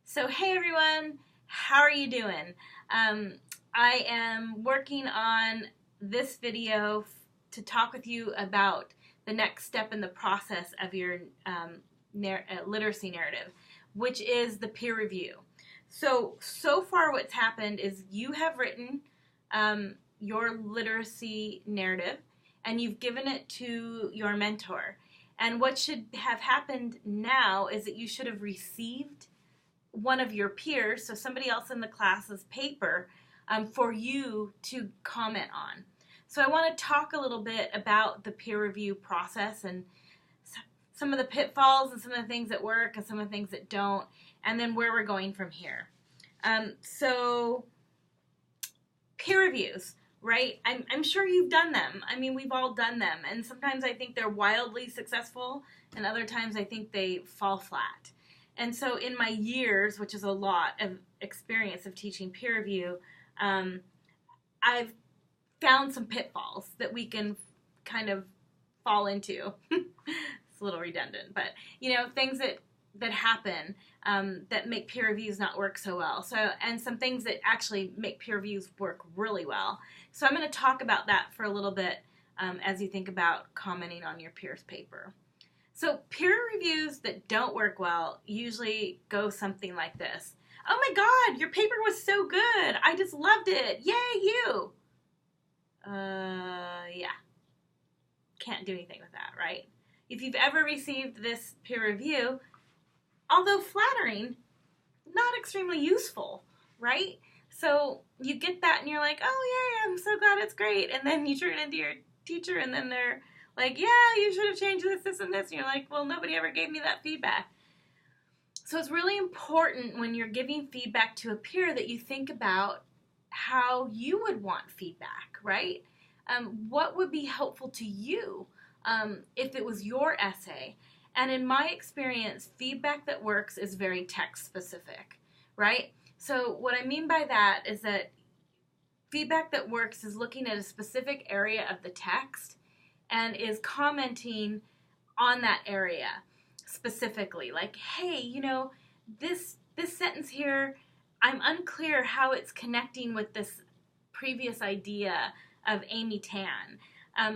So hey everyone, how are you doing? I am working on this video to talk with you about the next step in the process of your literacy narrative, which is the peer review. So far what's happened is you have written your literacy narrative and you've given it to your mentor. And what should have happened now is that you should have received one of your peers, so somebody else in the class's paper, for you to comment on. So I want to talk a little bit about the peer review process and some of the pitfalls and some of the things that work and some of the things that don't, and then where we're going from here. So peer reviews, right? I'm sure you've done them. I mean, we've all done them, and sometimes I think they're wildly successful, and other times I think they fall flat. And so in my years, which is a lot of experience of teaching peer review, I've found some pitfalls that we can kind of fall into. It's a little redundant, but things that happen that make peer reviews not work so well. And some things that actually make peer reviews work really well. So I'm going to talk about that for a little bit as you think about commenting on your peer's paper. So peer reviews that don't work well usually go something like this. Oh my God, your paper was so good. I just loved it. Yay, you. Yeah. Can't do anything with that, right? If you've ever received this peer review, although flattering, not extremely useful, right? So you get that and you're like, oh yeah, I'm so glad it's great. And then you turn it into your teacher and then they're like, yeah, you should have changed this, and this. And you're like, well, nobody ever gave me that feedback. So it's really important when you're giving feedback to a peer that you think about how you would want feedback, right? What would be helpful to you if it was your essay? And in my experience, feedback that works is very text specific, right? So what I mean by that is that feedback that works is looking at a specific area of the text and is commenting on that area specifically. Like, hey, this sentence here, I'm unclear how it's connecting with this previous idea of Amy Tan.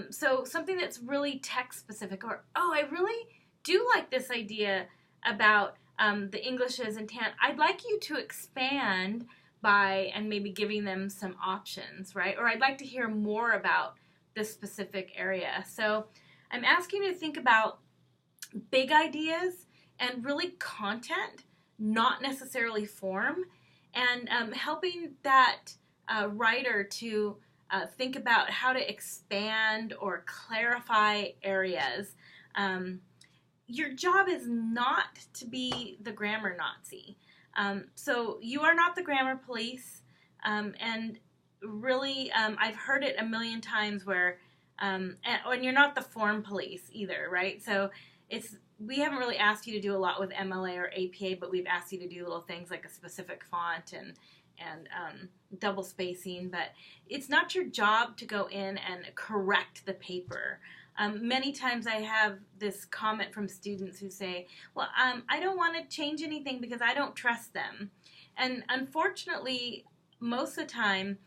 So something that's really text specific, or, oh, I really do like this idea about the Englishes and Tan. I'd like you to expand by, and maybe giving them some options, right? Or I'd like to hear more about this specific area. So I'm asking you to think about big ideas and really content, not necessarily form, and helping that writer to think about how to expand or clarify areas. Your job is not to be the grammar Nazi. So you are not the grammar police, and really, I've heard it a million times where, and you're not the form police either, right? So we haven't really asked you to do a lot with MLA or APA, but we've asked you to do little things like a specific font and double spacing, but it's not your job to go in and correct the paper. Many times I have this comment from students who say, well, I don't want to change anything because I don't trust them. And unfortunately, most of the time,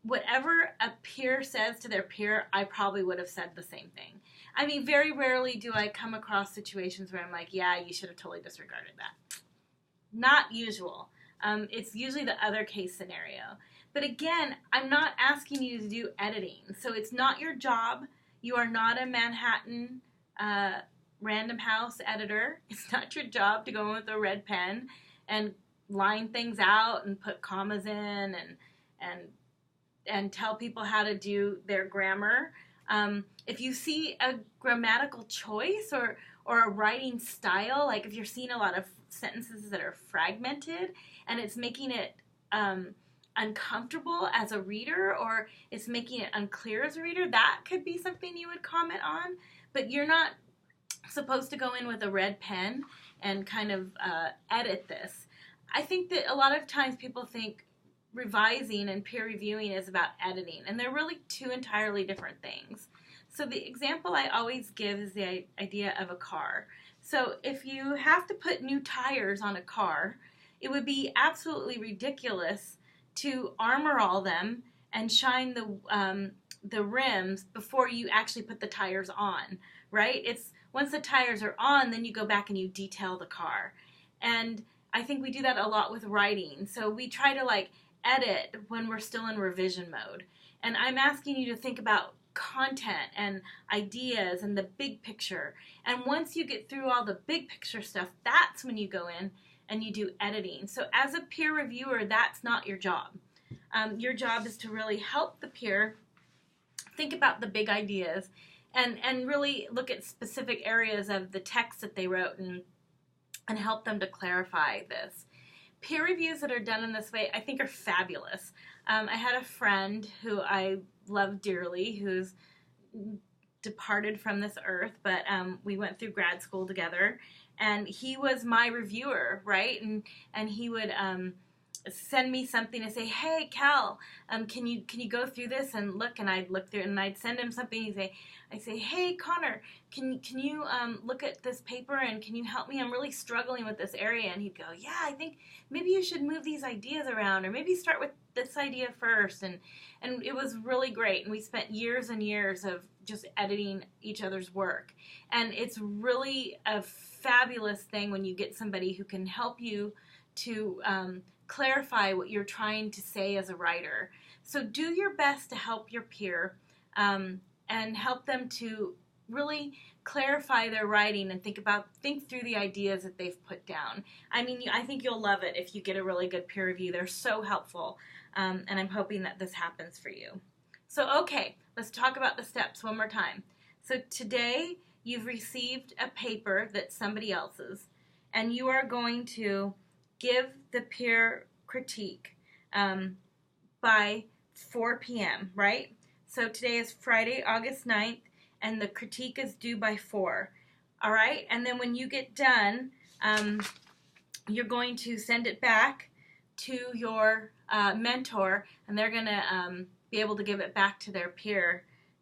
whatever a peer says to their peer, I probably would have said the same thing. I mean, very rarely do I come across situations where I'm like, yeah, you should have totally disregarded that. Not usual. It's usually the other case scenario. But again, I'm not asking you to do editing. So it's not your job. You are not a Manhattan Random House editor. It's not your job to go in with a red pen and line things out and put commas in and tell people how to do their grammar. If you see a grammatical choice or a writing style, like if you're seeing a lot of sentences that are fragmented and it's making it uncomfortable as a reader, or it's making it unclear as a reader, that could be something you would comment on. But you're not supposed to go in with a red pen and kind of edit this. I think that a lot of times people think revising and peer reviewing is about editing, and they're really two entirely different things. So the example I always give is the idea of a car. So if you have to put new tires on a car, it would be absolutely ridiculous to armor all them and shine the rims before you actually put the tires on, right? It's once the tires are on, then you go back and you detail the car. And I think we do that a lot with writing. So we try to like edit when we're still in revision mode. And I'm asking you to think about content and ideas and the big picture. And once you get through all the big picture stuff, that's when you go in and you do editing. So as a peer reviewer, that's not your job. Your job is to really help the peer think about the big ideas and really look at specific areas of the text that they wrote and help them to clarify this. Peer reviews that are done in this way, I think, are fabulous. I had a friend who I love dearly who's departed from this earth, but we went through grad school together, and he was my reviewer, right? And he would send me something and say, "Hey, Cal, can you go through this and look?" And I'd look through it, and I'd send him something. I'd say, "Hey, Connor, can you look at this paper and can you help me? I'm really struggling with this area." And he'd go, "Yeah, I think maybe you should move these ideas around, or maybe start with this idea first." And it was really great. And we spent years and years of just editing each other's work. And it's really a fabulous thing when you get somebody who can help you to clarify what you're trying to say as a writer. So do your best to help your peer and help them to really clarify their writing and think through the ideas that they've put down. I mean, I think you'll love it if you get a really good peer review. They're so helpful, and I'm hoping that this happens for you. So, okay, let's talk about the steps one more time. So today you've received a paper that's somebody else's, and you are going to give the peer critique by 4 p.m., right? So today is Friday, August 9th, and the critique is due by 4, all right? And then when you get done, you're going to send it back to your mentor, and they're going to be able to give it back to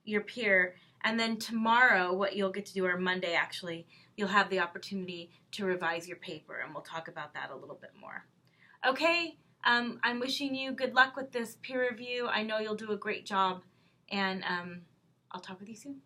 your peer. And then tomorrow, what you'll get to do, or Monday actually, you'll have the opportunity to revise your paper, and we'll talk about that a little bit more. Okay, I'm wishing you good luck with this peer review. I know you'll do a great job, and I'll talk with you soon.